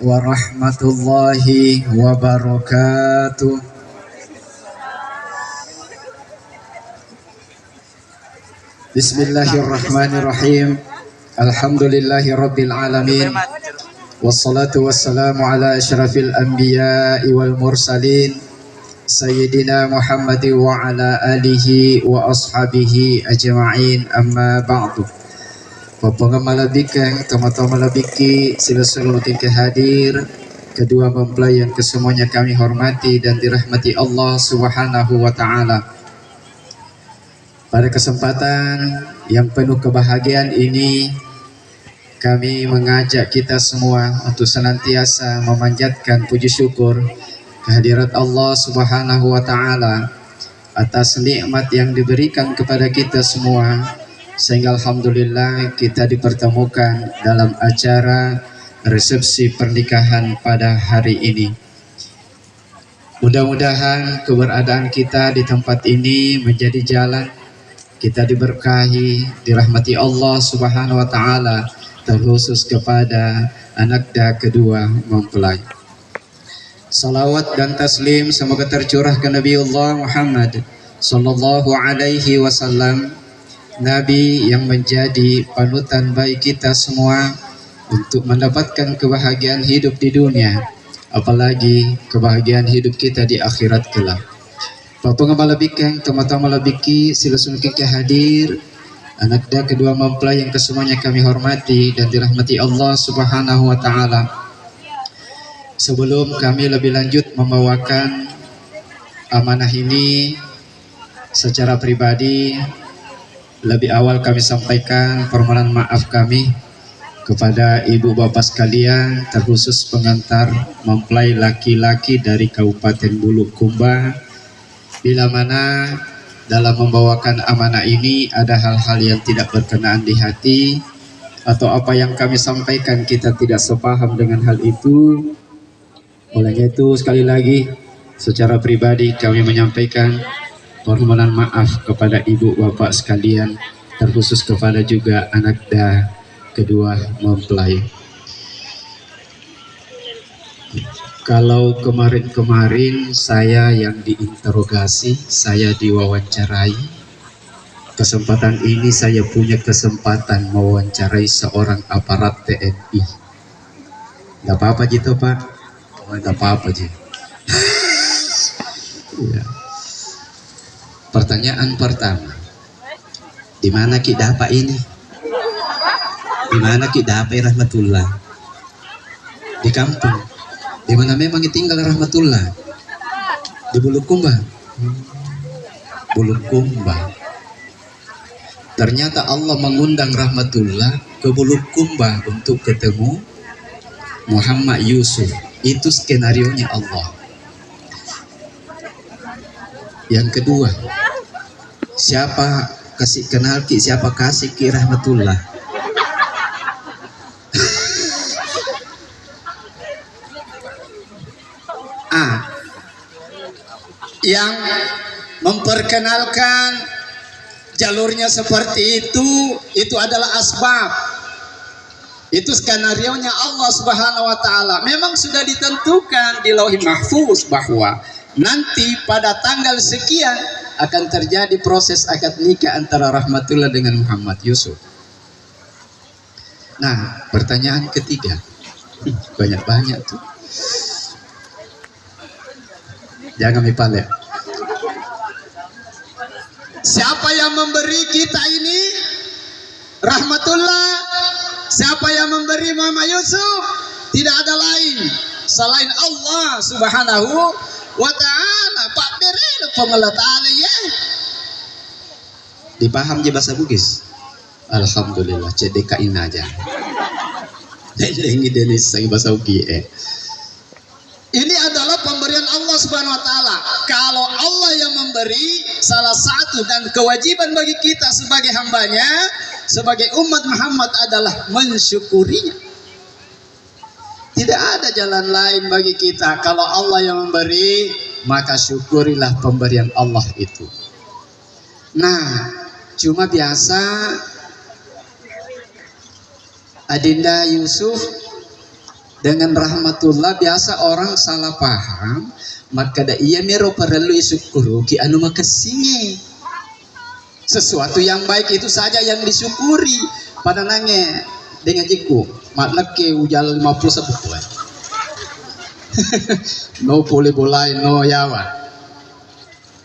warahmatullahi wabarakatuh. Bismillahirrahmanirrahim. Alhamdulillahi rabbil alamin. Wassalatu wassalamu ala asyrafil anbiya'i wal mursalin Sayyidina Muhammad wa ala alihi wa ashabihi ajma'in, amma ba'du. Bapak malabikang tama-tama malabiki sila seluruh hadir, kedua mempelai yang kesemuanya kami hormati dan dirahmati Allah Subhanahu wa taala. Pada kesempatan yang penuh kebahagiaan ini, kami mengajak kita semua untuk senantiasa memanjatkan puji syukur kehadirat Allah Subhanahu wa taala atas nikmat yang diberikan kepada kita semua, sehingga alhamdulillah kita dipertemukan dalam acara resepsi pernikahan pada hari ini. Mudah-mudahan keberadaan kita di tempat ini menjadi jalan kita diberkahi, dirahmati Allah Subhanahu wa taala, terkhusus kepada anaknya kedua mempelai. Salawat dan taslim semoga tercurah ke Nabiullah Muhammad sallallahu alaihi wasallam, Nabi yang menjadi panutan bagi kita semua untuk mendapatkan kebahagiaan hidup di dunia, apalagi kebahagiaan hidup kita di akhirat kelak. Bapak malabikang tama-tama malabiki sila sunukik hadir, anaknya kedua mempelai yang kesemuanya kami hormati dan dirahmati Allah Subhanahu wa taala. Sebelum kami lebih lanjut membawakan amanah ini secara pribadi, lebih awal kami sampaikan permohonan maaf kami kepada ibu bapak sekalian, terkhusus pengantar mempelai laki-laki dari Kabupaten Bulukumba, bila mana dalam membawakan amanah ini ada hal-hal yang tidak berkenaan di hati, atau apa yang kami sampaikan kita tidak sepaham dengan hal itu. Olehnya itu sekali lagi secara pribadi kami menyampaikan permohonan maaf kepada ibu bapak sekalian, terkhusus kepada juga anak dan kedua mempelai. Kalau kemarin-kemarin saya yang diinterogasi, saya diwawancarai, kesempatan ini saya punya kesempatan mewawancarai seorang aparat TNI. Gak apa-apa gitu Pak? Gak apa-apa Ji. Ya. Pertanyaan pertama, di mana Ki dapat ini? Di mana Ki dapat Rahmatullah? Di kampung. Di mana memang tinggal Rahmatullah? Di Bulukumba. Bulukumba. Ternyata Allah mengundang Rahmatullah ke Bulukumba untuk ketemu Muhammad Yusuf. Itu skenarionya Allah. Yang kedua, siapa kasih kenal Ki, siapa kasih Ki Rahmatullah? Yang memperkenalkan jalurnya seperti itu adalah asbab. Itu skenarionya Allah Subhanahu wa taala. Memang sudah ditentukan di Lauhul Mahfuz bahwa nanti pada tanggal sekian akan terjadi proses akad nikah antara Rahmatullah dengan Muhammad Yusuf. Nah, pertanyaan ketiga. Banyak-banyak tuh. Jangan dipalek. Siapa yang memberi kita ini? Rahmatullah. Siapa yang memberi Muhammad Yusuf? Tidak ada lain selain Allah Subhanahu wa ta'ala. Pak Beril pengelatale ya. Dipaham je bahasa Bugis? Alhamdulillah, CDKin aja. Ini bahasa Ugi. Ini adalah pemberian Allah Subhanahu wa taala. Kalau Allah yang memberi, salah satu dan kewajiban bagi kita sebagai hambanya, sebagai umat Muhammad adalah mensyukurinya. Tidak ada jalan lain bagi kita. Kalau Allah yang memberi, maka syukurilah pemberian Allah itu. Nah, cuma biasa Adinda Yusuf Dengan rahmatullah biasa orang salah paham, maka da iya mero perlu syukuru ki anu makasinge. Sesuatu yang baik itu saja yang disyukuri. Pada nange dengan jiku matlak ke ujal 50 sebuah. No boleh bolai no yawa.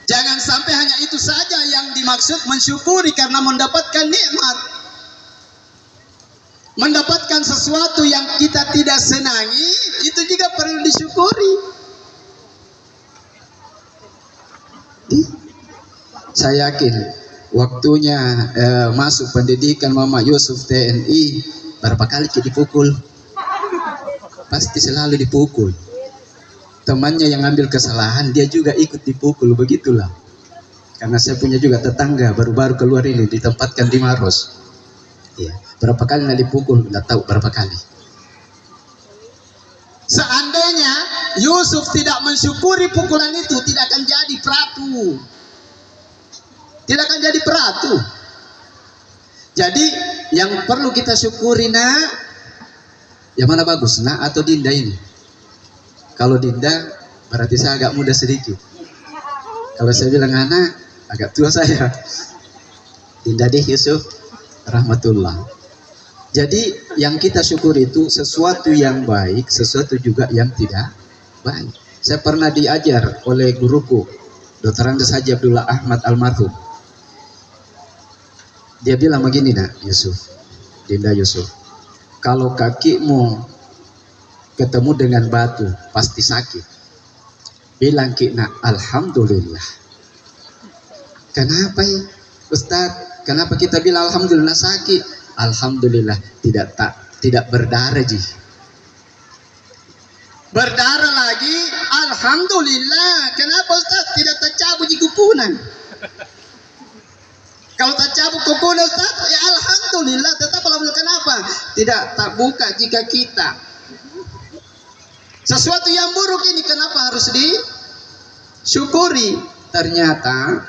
Jangan sampai hanya itu saja yang dimaksud mensyukuri karena mendapatkan nikmat. Mendapatkan sesuatu yang kita tidak senangi, itu juga perlu disyukuri. Saya yakin waktunya masuk pendidikan Mama Yusuf TNI, berapa kali kita dipukul? Pasti selalu dipukul. Temannya yang ambil kesalahan, dia juga ikut dipukul, begitulah. Karena saya punya juga tetangga baru-baru keluar ini, ditempatkan di Maros. Ya, berapa kali nak dipukul, nggak tahu berapa kali. Seandainya Yusuf tidak mensyukuri pukulan itu, tidak akan jadi peratu. Tidak akan jadi peratu. Jadi yang perlu kita syukuri nak, yang mana bagus, nak atau Dinda ini? Kalau Dinda berarti saya agak muda sedikit. Kalau saya bilang anak, agak tua saya. Dinda deh Yusuf, rahmatullah. Jadi yang kita syukuri itu sesuatu yang baik, sesuatu juga yang tidak baik. Saya pernah diajar oleh guruku, Dr. Andes Haji Abdullah Ahmad almarhum. Dia bilang begini nak Yusuf, Dinda Yusuf, kalau kakimu ketemu dengan batu pasti sakit. Bilang ki nak alhamdulillah. Kenapa ya Ustaz? Kenapa kita bilang alhamdulillah sakit? Alhamdulillah tidak berdarah ji. Berdarah lagi, alhamdulillah. Kenapa Ustaz? Tidak tercabut di kukunan. Kalau tercabut kukunan Ustaz, ya alhamdulillah. Tetap alhamdulillah. Kenapa? Tidak tak buka jika kita. Sesuatu yang buruk ini kenapa harus disyukuri? Ternyata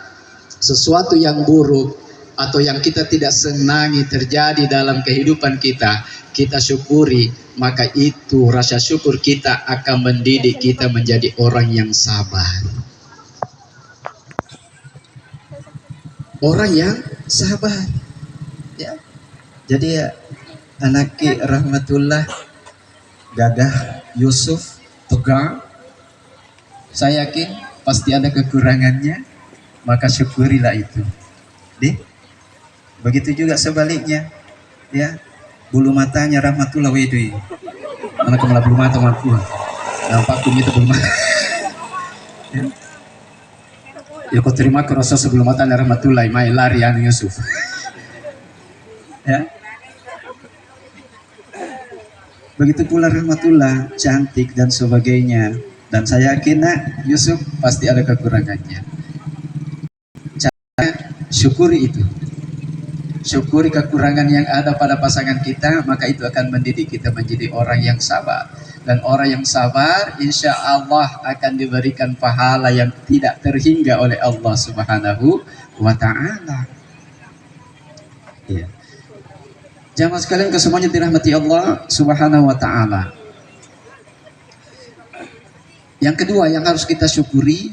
sesuatu yang buruk atau yang kita tidak senangi terjadi dalam kehidupan kita, kita syukuri, maka itu rasa syukur kita akan mendidik kita menjadi orang yang sabar. Orang yang sabar. Ya. Jadi ya, anaki rahmatullah Gadah Yusuf tegar. Saya yakin pasti ada kekurangannya, maka syukurilah itu. Begitu juga sebaliknya, ya. Bulu matanya rahmatullah wedui. Mana kemala bulu mata mampu. Nampak itu bulu mata. Ya. Ya kau terima kerasa sebelum matanya rahmatullah, mai lari anu Yusuf. Ya. Begitu pula rahmatullah, cantik dan sebagainya. Dan saya yakin nak Yusuf pasti ada kekurangannya. Cara syukuri itu. Syukuri kekurangan yang ada pada pasangan kita, maka itu akan mendidik kita menjadi orang yang sabar. Dan orang yang sabar, insya Allah akan diberikan pahala yang tidak terhingga oleh Allah Subhanahu wa Ta'ala. Ya. Jamaah sekalian kesemuanya dirahmati Allah Subhanahu wa Ta'ala. Yang kedua yang harus kita syukuri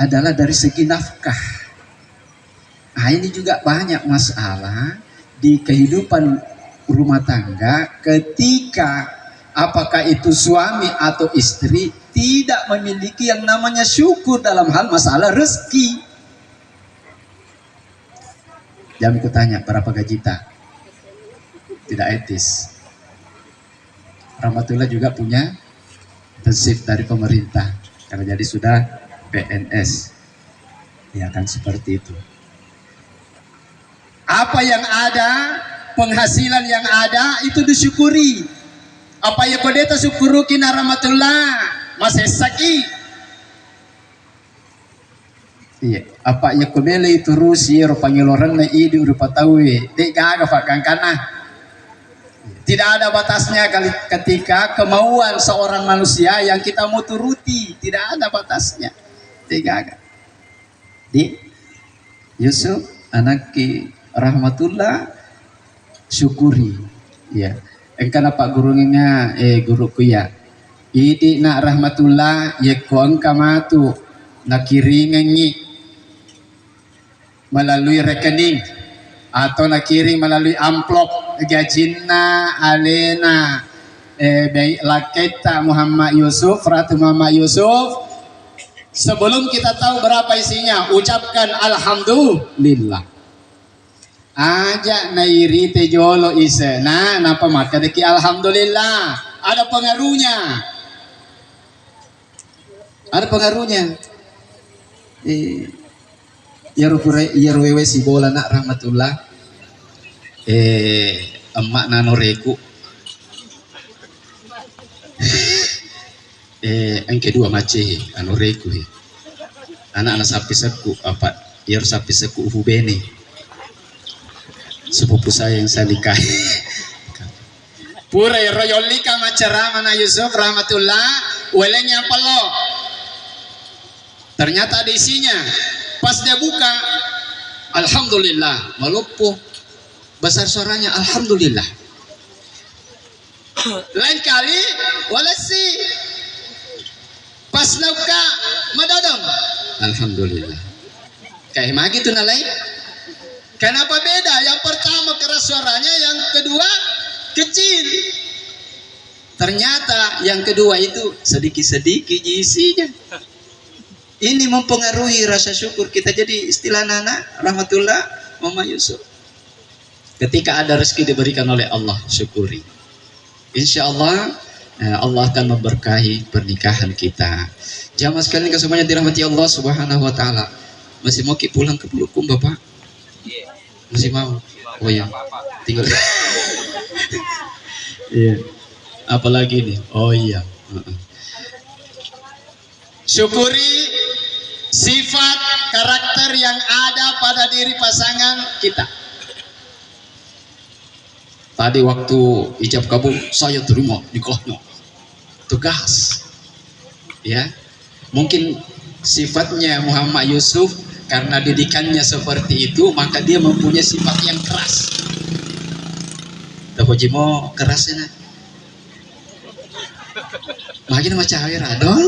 adalah dari segi nafkah. Nah, ini juga banyak masalah di kehidupan rumah tangga ketika apakah itu suami atau istri tidak memiliki yang namanya syukur dalam hal masalah rezeki. Jangan kutanya berapa gaji tak? Tidak etis. Rahmatullah juga punya intensif dari pemerintah karena jadi sudah PNS. Ya kan seperti itu. Apa yang ada, penghasilan yang ada itu disyukuri. Apa yang kodeta syukuruki rahmatullah masih sakit. Iya, apa yang kobele itu rusi pangiloran na idi urupa tawe. Dek gaga fakang kana. Tidak ada batasnya ketika kemauan seorang manusia yang kita mau turuti, tidak ada batasnya. Dek gaga. Di Yusuf anak ki rahmatullah syukuri ya engkana pak gurunya guruku ya Idi nak rahmatullah yekon kamatu nakiringangi melalui rekening atau nakiring melalui amplop gajinna alena baik laketa Muhammad Yusuf, Ratu Muhammad Yusuf. Sebelum kita tahu berapa isinya, ucapkan alhamdulillah. Aja nairi tejolo ise. Nah, napa maka deki alhamdulillah. Ada pengaruhnya. Ada pengaruhnya. Ya ruwewe si bola nak rahmatullah. Emak nanoreku. Yang kedua maceh anu reku anak-anak sapi seku apa biar sapi seku bene sepupu saya yang saya nikahi pura royolika macara mana Yusuf rahmatullah welenya pelo ternyata ada isinya pas dia buka alhamdulillah melupuh besar suaranya alhamdulillah lain kali walasi pas nauka madadam alhamdulillah kayak magi tuh nalai kenapa beda yang pertama keras suaranya yang kedua kecil ternyata yang kedua itu sedikit-sedikit isinya ini mempengaruhi rasa syukur kita jadi istilah anak rahmatullah Mama Yusuf ketika ada rezeki diberikan oleh Allah syukuri insya Allah Allah akan memberkahi pernikahan kita. Jamaah sekalian semuanya dirahmati Allah Subhanahu wa taala. Masih mau pulang ke Bulukum Bapak? Masih mau? Oh ya. Tinggal. Iya. Apalagi nih? Oh iya. Syukuri sifat karakter yang ada pada diri pasangan kita. Tadi waktu ijab kabul saya terima nikahnya tegas ya mungkin sifatnya Muhammad Yusuf karena didikannya seperti itu maka dia mempunyai sifat yang keras tahu jimo kerasnya makin macam air dong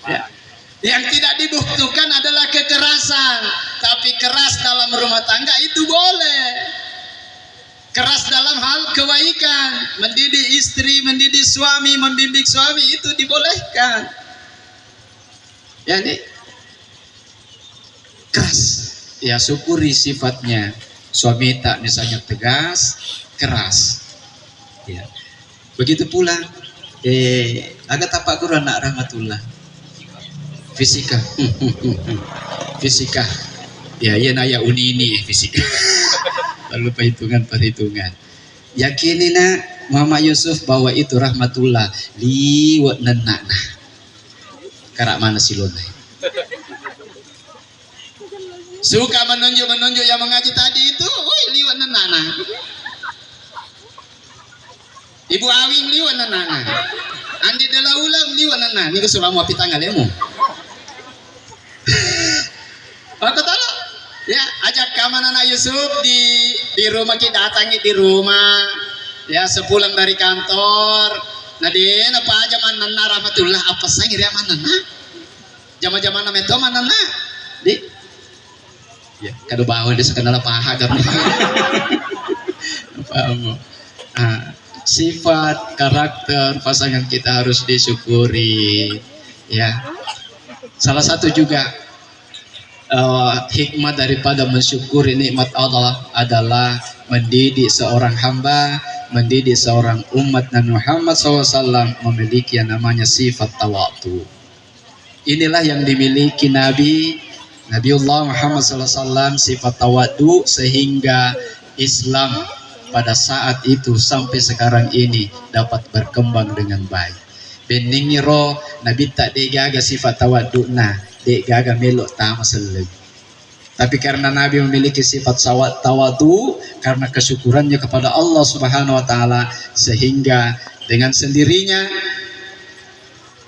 ya. Yang tidak dibutuhkan adalah kekerasan tapi keras dalam rumah tangga itu boleh keras dalam hal kebaikan mendidik istri, mendidik suami, membimbing suami itu dibolehkan ya nih keras ya syukuri sifatnya suami tak misalnya tegas keras ya begitu pula agak tapak guru anak rahmatullah fisika fisika ya iya naya uni ini fisika lalu perhitungan yakinina Muhammad Yusuf bahwa itu rahmatullah liwat nenakna karak mana silonai suka menunjuk yang mengaji tadi itu liwat nenakna Ibu Awing liwat nenakna Andi Delaulang liwat nenakna ini kesulama api tanggal lemu aku tahu ya ajak kaman anak Yusuf di rumah kita datangi di rumah ya sepulang dari kantor nadien apa aja manana rahmatullah apa sang iri manana jama-jama meto manana di ya kado bawa dia sekenal paha karena paham sifat karakter pasangan kita harus disyukuri ya salah satu juga hikmah daripada mensyukuri nikmat Allah adalah mendidik seorang hamba, mendidik seorang umat Nabi Muhammad SAW memiliki yang namanya sifat tawadu. Inilah yang dimiliki Nabiullah Muhammad SAW sifat tawadu sehingga Islam pada saat itu sampai sekarang ini dapat berkembang dengan baik. Beningiro Nabi tak digaga sifat tawadu dek gaga melok tama seleng. Tapi karena Nabi memiliki sifat tawadu karena kesyukurannya kepada Allah Subhanahu wa taala sehingga dengan sendirinya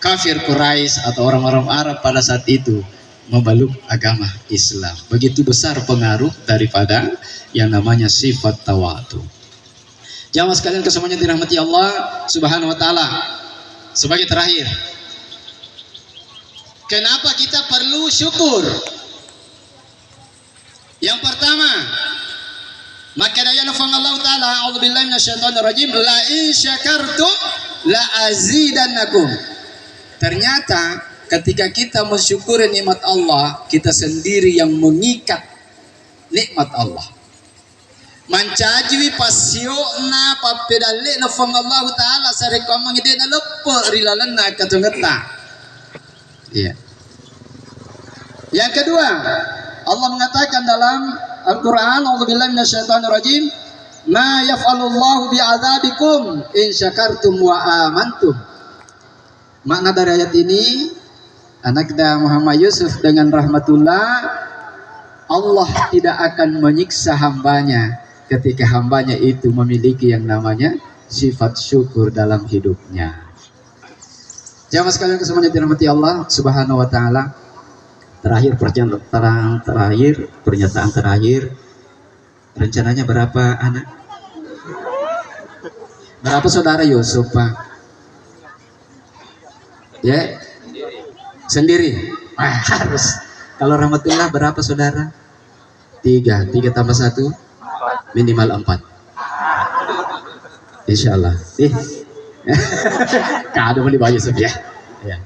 kafir Quraisy atau orang-orang Arab pada saat itu memeluk agama Islam. Begitu besar pengaruh daripada yang namanya sifat tawadu. Jamaah sekalian kesemuanya dirahmati Allah Subhanahu wa taala. Sebagai terakhir, kenapa kita perlu syukur? Yang pertama, maka daya nafang Allah taala, a'udzubillahi minasyaitonir rajim, la in syakartum la azidannakum. Ternyata ketika kita mensyukuri nikmat Allah, kita sendiri yang mengikat nikmat Allah. Mancajwi pasyona papedale na fang Allah taala sare kamang ide na lepo rilalan na katungeta. Iya. Yang kedua, Allah mengatakan dalam Al-Qur'an, a'udzubillahi minasyaitonir rajim, ma yaf'alullahu bi'adzabikum in syakartum wa amantum. Makna dari ayat ini, anaknya Muhammad Yusuf dengan rahmatullah, Allah tidak akan menyiksa hambanya ketika hambanya itu memiliki yang namanya sifat syukur dalam hidupnya. Jamaah sekalian kesemuanya dirahmati Allah Subhanahu wa taala. Pernyataan terakhir. Rencananya berapa anak? Berapa saudara Yusuf, Pak? Ya? Sendiri. Harus. Kalau rahmatullah berapa saudara? 3 tambah 1 minimal 4. Insyaallah. Kado mau dibayar Yusuf ya. Ya.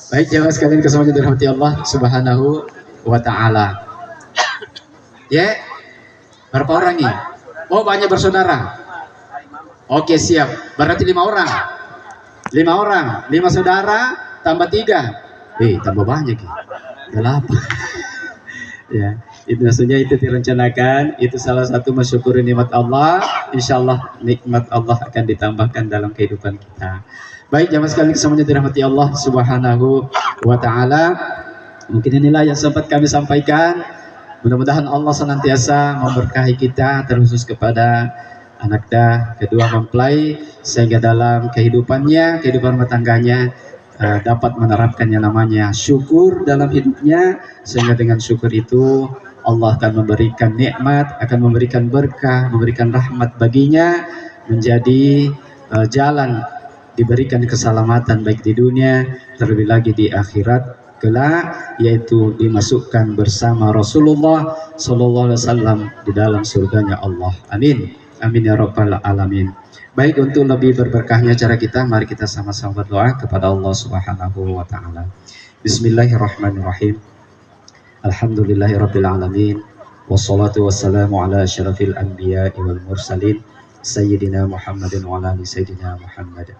Baik jemaah sekalian kesemuanya dirahmati Allah Subhanahu wa taala. Ya. Berapa orang nih? Oh, banyak bersaudara. Oke, siap. Berarti 5 orang. 5 orang, 5 saudara tambah 3. Tambah banyak ya. 8. Ya, itu maksudnya itu direncanakan, itu salah satu mensyukuri nikmat Allah. Insyaallah nikmat Allah akan ditambahkan dalam kehidupan kita. Baik jamaah sekalian semuanya dirahmati Allah Subhanahu wa taala. Mungkin inilah yang sempat kami sampaikan. Mudah-mudahan Allah senantiasa memberkahi kita, terkhusus kepada anak kedua mempelai, sehingga dalam kehidupannya, kehidupan rumah tangganya dapat menerapkan yang namanya syukur dalam hidupnya, sehingga dengan syukur itu Allah akan memberikan nikmat, akan memberikan berkah, memberikan rahmat baginya, menjadi jalan diberikan keselamatan baik di dunia, terlebih lagi di akhirat kelak, yaitu dimasukkan bersama Rasulullah Sallallahu Alaihi Wasallam di dalam surganya Allah. Amin, amin ya rabbal alamin. Baik, untuk lebih berberkahnya cara kita, mari kita sama-sama berdoa kepada Allah Subhanahu wa taala. Bismillahirrahmanirrahim. Alhamdulillahirabbil alamin. Wassalatu wassalamu ala asyrafil anbiya'i wal mursalin sayyidina Muhammadin wa ala ali sayyidina Muhammad.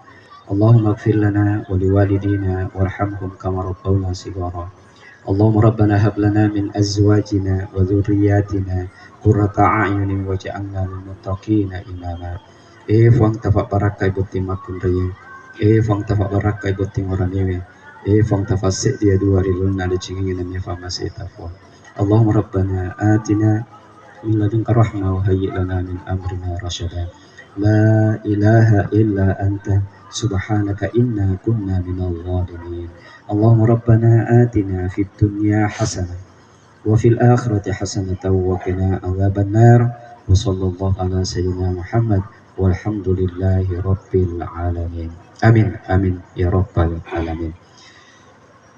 Allahumma ighfir lana wa liwalidina warhamhum kama rabbawna shighara. Allahumma rabbana hab lana min azwajina wa dhurriyyatina qurrata a'yunin waj'alna lil muttaqina imama. Fang tafa baraka ibuti makun raya. Fang tafa baraka ibuti ngoranewe. Fang tafa dia dua rilun ada cingin namanya fama setafwa. Allahumma rabbana atina min ladunka rahmah wa hayyi lana min amrina rasyada. La ilaha illa anta subhanaka inna kunna minal zalimin. Allahumma rabbana atina fid dunya hasanah wa fil akhirati hasanatan wa qina adzabannar. Wa sallallahu ala sayyidina Muhammad walhamdulillahi rabbil alamin. Amin, amin ya rabbal alamin.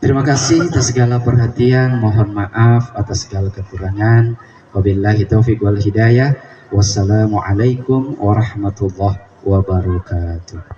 Terima kasih atas segala perhatian, mohon maaf atas segala kekurangan. Wabillahi taufiq wal hidayah. Wassalamualaikum warahmatullahi wabarakatuh.